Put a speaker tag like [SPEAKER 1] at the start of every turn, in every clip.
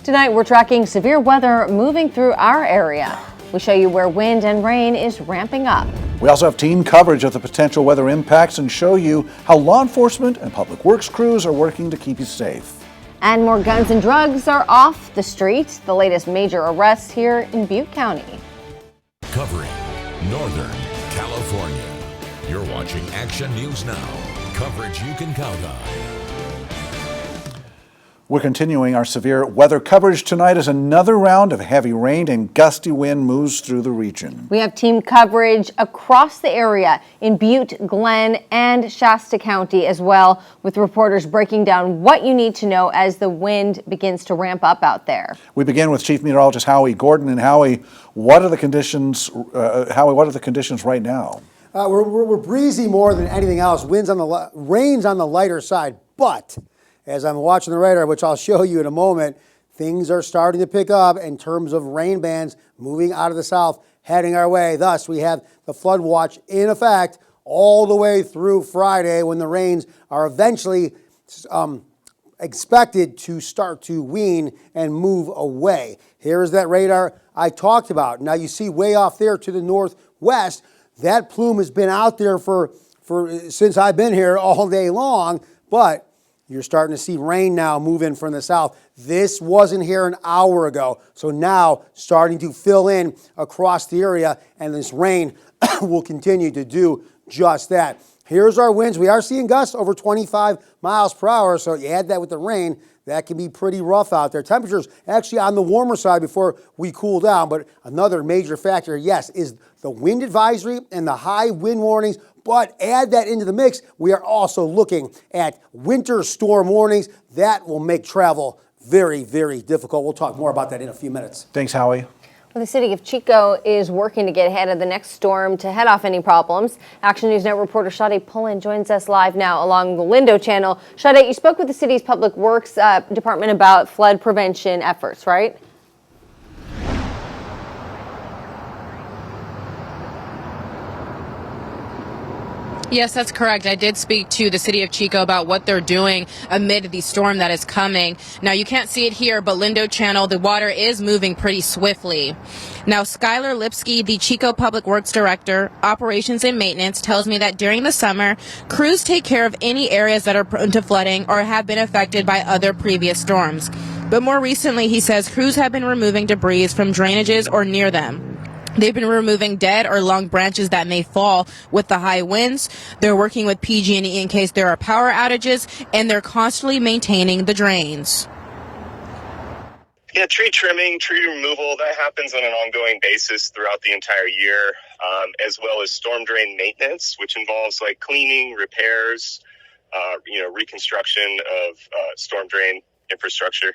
[SPEAKER 1] Tonight, we're tracking severe weather moving through our area. We show you where wind and rain is ramping up.
[SPEAKER 2] We also have team coverage of the potential weather impacts and show you how law enforcement and public works crews are working to keep you safe.
[SPEAKER 1] And more guns and drugs are off the street. The latest major arrests here in Butte County.
[SPEAKER 3] Covering Northern California. You're watching Action News Now. Coverage you can count on.
[SPEAKER 2] We're continuing our severe weather coverage tonight as another round of heavy rain and gusty wind moves through the region.
[SPEAKER 1] We have team coverage across the area in Butte, Glenn, and Shasta County as well, with reporters breaking down what you need to know as the wind begins to ramp up out there.
[SPEAKER 2] We begin with Chief Meteorologist Howie Gordon. And Howie, what are the conditions? What are the conditions right now?
[SPEAKER 4] We're breezy more than anything else. Rain's on the lighter side, but as I'm watching the radar, which I'll show you in a moment, things are starting to pick up in terms of rain bands moving out of the south, heading our way. Thus, we have the flood watch in effect all the way through Friday, when the rains are eventually expected to start to wane and move away. Here's that radar I talked about. Now you see way off there to the northwest, that plume has been out there since I've been here all day long, but you're starting to see rain now move in from the south. This wasn't here an hour ago, so now starting to fill in across the area, and this rain will continue to do just that. Here's our winds. We are seeing gusts over 25 miles per hour, so you add that with the rain, that can be pretty rough out there. Temperatures actually on the warmer side before we cool down, but another major factor, yes, is the wind advisory and the high wind warnings. But add that into the mix, we are also looking at winter storm warnings. That will make travel very, very difficult. We'll talk more about that in a few minutes.
[SPEAKER 2] Thanks, Howie.
[SPEAKER 1] Well, the city of Chico is working to get ahead of the next storm to head off any problems. Action News Net reporter Sade Pullen joins us live now along the Lindo channel. Sade, you spoke with the city's public works department about flood prevention efforts, right?
[SPEAKER 5] Yes, that's correct. I did speak to the city of Chico about what they're doing amid the storm that is coming. Now, you can't see it here, but Lindo Channel, the water is moving pretty swiftly. Now, Skylar Lipsky, the Chico Public Works Director, Operations and Maintenance, tells me that during the summer, crews take care of any areas that are prone to flooding or have been affected by other previous storms. But more recently, he says crews have been removing debris from drainages or near them. They've been removing dead or long branches that may fall with the high winds. They're working with PG&E in case there are power outages, and they're constantly maintaining the drains.
[SPEAKER 6] Yeah, tree trimming, tree removal, that happens on an ongoing basis throughout the entire year, as well as storm drain maintenance, which involves like cleaning, repairs, reconstruction of storm drain infrastructure.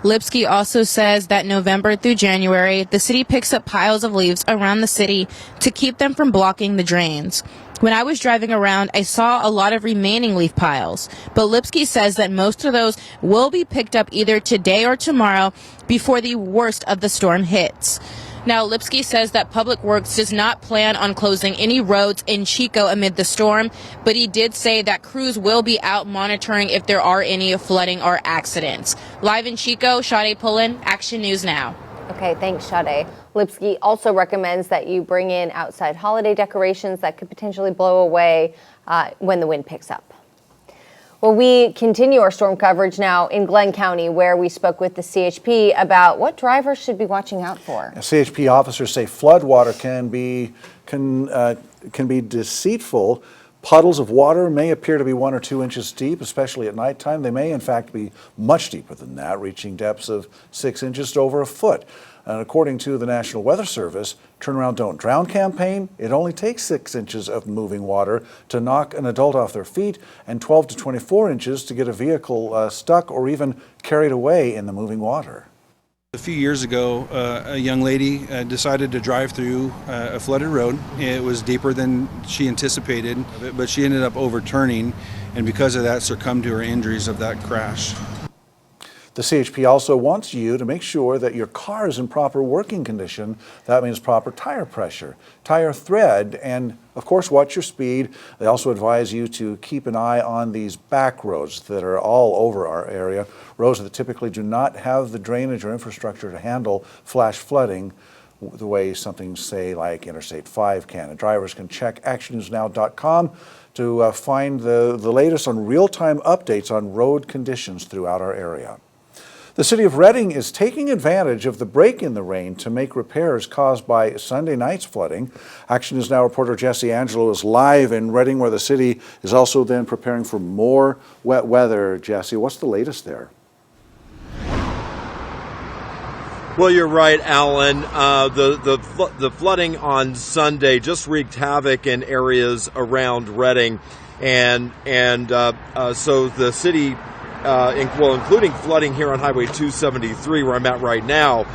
[SPEAKER 5] Lipsky also says that November through January, the city picks up piles of leaves around the city to keep them from blocking the drains. When I was driving around, I saw a lot of remaining leaf piles, but Lipsky says that most of those will be picked up either today or tomorrow before the worst of the storm hits. Now, Lipsky says that Public Works does not plan on closing any roads in Chico amid the storm, but he did say that crews will be out monitoring if there are any flooding or accidents. Live in Chico, Sade Pullen, Action News Now.
[SPEAKER 1] Okay, thanks, Sade. Lipsky also recommends that you bring in outside holiday decorations that could potentially blow away when the wind picks up. Well, we continue our storm coverage now in Glenn County, where we spoke with the CHP about what drivers should be watching out for.
[SPEAKER 2] CHP officers say floodwater can be deceitful. Puddles of water may appear to be 1 or 2 inches deep, especially at nighttime. They may, in fact, be much deeper than that, reaching depths of 6 inches to over a foot. And according to the National Weather Service, Turn Around, Don't Drown campaign, it only takes 6 inches of moving water to knock an adult off their feet and 12 to 24 inches to get a vehicle stuck or even carried away in the moving water.
[SPEAKER 7] A few years ago, a young lady decided to drive through a flooded road. It was deeper than she anticipated, but she ended up overturning, and because of that succumbed to her injuries of that crash.
[SPEAKER 2] The CHP also wants you to make sure that your car is in proper working condition. That means proper tire pressure, tire tread, and of course watch your speed. They also advise you to keep an eye on these back roads that are all over our area, roads that typically do not have the drainage or infrastructure to handle flash flooding the way something, say, like Interstate 5 can. And drivers can check actionnewsnow.com to find the latest on real-time updates on road conditions throughout our area. The city of Reading is taking advantage of the break in the rain to make repairs caused by Sunday night's flooding. Action News Now reporter Jesse Angelo is live in Reading, where the city is also then preparing for more wet weather. Jesse, what's the latest there?
[SPEAKER 8] Well, you're right, Alan. The flooding on Sunday just wreaked havoc in areas around Reading, and so the city, including flooding here on Highway 273, where I'm at right now,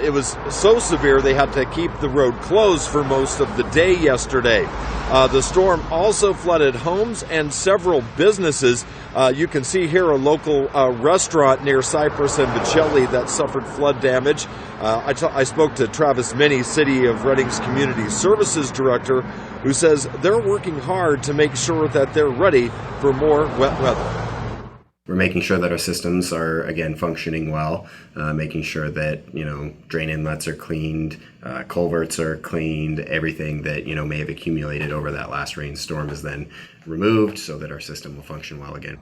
[SPEAKER 8] it was so severe they had to keep the road closed for most of the day yesterday. The storm also flooded homes and several businesses. You can see here a local restaurant near Cypress and Bocelli that suffered flood damage. I spoke to Travis Minnie, City of Reading's Community Services Director, who says they're working hard to make sure that they're ready for more wet weather.
[SPEAKER 9] We're making sure that our systems are, again, functioning well, making sure that, drain inlets are cleaned, culverts are cleaned, everything that, may have accumulated over that last rainstorm is then removed so that our system will function well again.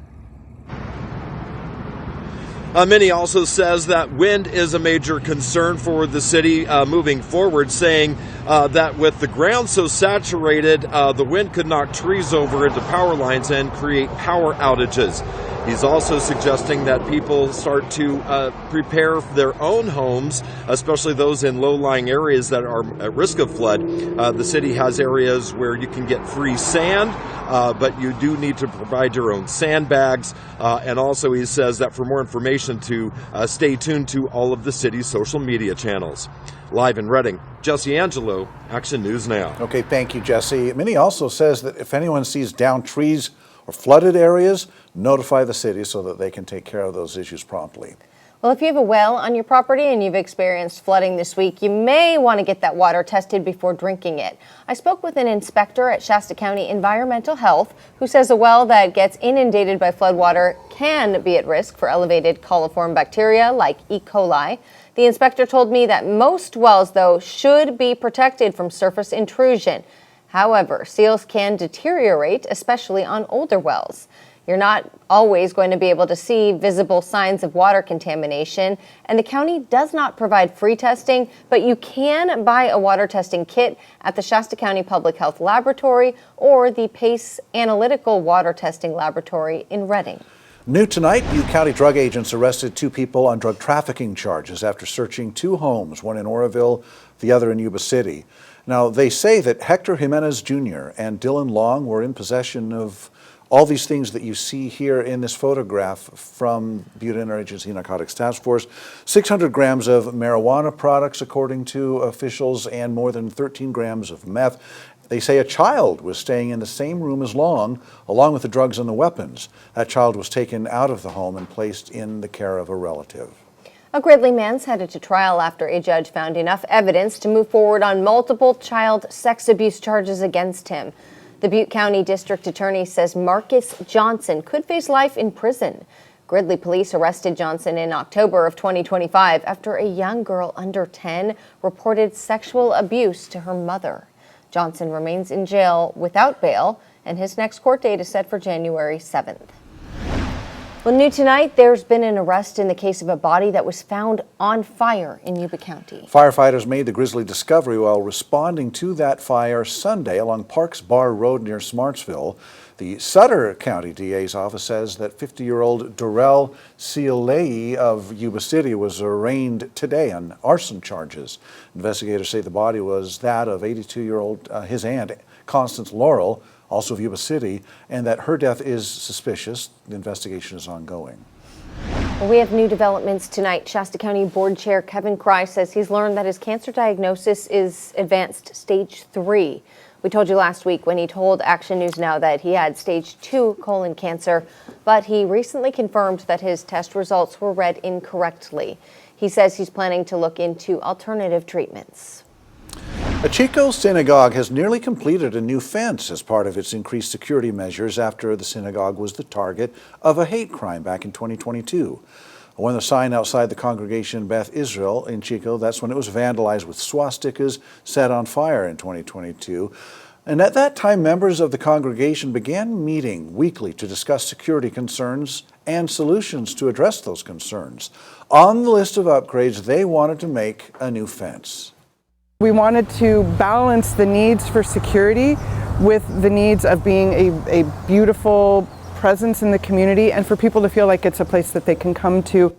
[SPEAKER 8] Minnie also says that wind is a major concern for the city moving forward, saying that with the ground so saturated, the wind could knock trees over into power lines and create power outages. He's also suggesting that people start to prepare their own homes, especially those in low-lying areas that are at risk of flood. The city has areas where you can get free sand, but you do need to provide your own sandbags. And also he says that for more information to stay tuned to all of the city's social media channels. Live in Reading, Jesse Angelo, Action News Now.
[SPEAKER 2] Okay, thank you, Jesse. Minnie also says that if anyone sees downed trees or flooded areas, notify the city so that they can take care of those issues promptly.
[SPEAKER 1] Well, if you have a well on your property and you've experienced flooding this week, you may want to get that water tested before drinking it. I spoke with an inspector at Shasta County Environmental Health who says a well that gets inundated by floodwater can be at risk for elevated coliform bacteria like E. coli. The inspector told me that most wells, though, should be protected from surface intrusion. However, seals can deteriorate, especially on older wells. You're not always going to be able to see visible signs of water contamination, and the county does not provide free testing, but you can buy a water testing kit at the Shasta County Public Health Laboratory or the Pace Analytical Water Testing Laboratory in Reading.
[SPEAKER 2] New tonight, Butte County drug agents arrested 2 people on drug trafficking charges after searching 2 homes, one in Oroville, the other in Yuba City. Now, they say that Hector Jimenez Jr. and Dylan Long were in possession of all these things that you see here in this photograph from Butte Interagency Narcotics Task Force. 600 grams of marijuana products, according to officials, and more than 13 grams of meth. They say a child was staying in the same room as Long, along with the drugs and the weapons. That child was taken out of the home and placed in the care of a relative.
[SPEAKER 1] A Gridley man's headed to trial after a judge found enough evidence to move forward on multiple child sex abuse charges against him. The Butte County District Attorney says Marcus Johnson could face life in prison. Gridley police arrested Johnson in October of 2025 after a young girl under 10 reported sexual abuse to her mother. Johnson remains in jail without bail, and his next court date is set for January 7th. Well, new tonight, there's been an arrest in the case of a body that was found on fire in Yuba County.
[SPEAKER 2] Firefighters made the grisly discovery while responding to that fire Sunday along Parks Bar Road near Smartsville. The Sutter County DA's office says that 50-year-old Darrell Cialei of Yuba City was arraigned today on arson charges. Investigators say the body was that of 82-year-old his aunt, Constance Laurel, also of Yuba City, and that her death is suspicious. The investigation is ongoing.
[SPEAKER 1] Well, we have new developments tonight. Shasta County Board Chair Kevin Cry says he's learned that his cancer diagnosis is advanced stage 3. We told you last week when he told Action News Now that he had stage 2 colon cancer, but he recently confirmed that his test results were read incorrectly. He says he's planning to look into alternative treatments.
[SPEAKER 2] A Chico synagogue has nearly completed a new fence as part of its increased security measures after the synagogue was the target of a hate crime back in 2022. When the sign outside the congregation Beth Israel in Chico, that's when it was vandalized with swastikas, set on fire in 2022. And at that time, members of the congregation began meeting weekly to discuss security concerns and solutions to address those concerns. On the list of upgrades, they wanted to make a new fence.
[SPEAKER 10] We wanted to balance the needs for security with the needs of being a beautiful presence in the community and for people to feel like it's a place that they can come to.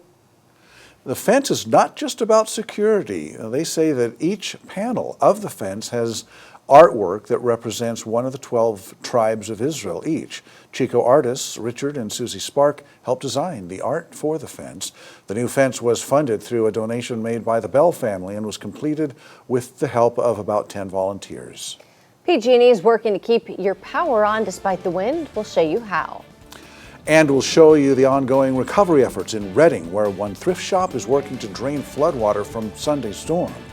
[SPEAKER 2] The fence is not just about security. They say that each panel of the fence has artwork that represents one of the 12 tribes of Israel each. Chico artists Richard and Susie Spark helped design the art for the fence. The new fence was funded through a donation made by the Bell family and was completed with the help of about 10 volunteers.
[SPEAKER 1] PG&E is working to keep your power on despite the wind. We'll show you how.
[SPEAKER 2] And we'll show you the ongoing recovery efforts in Reading, where one thrift shop is working to drain floodwater from Sunday's storm.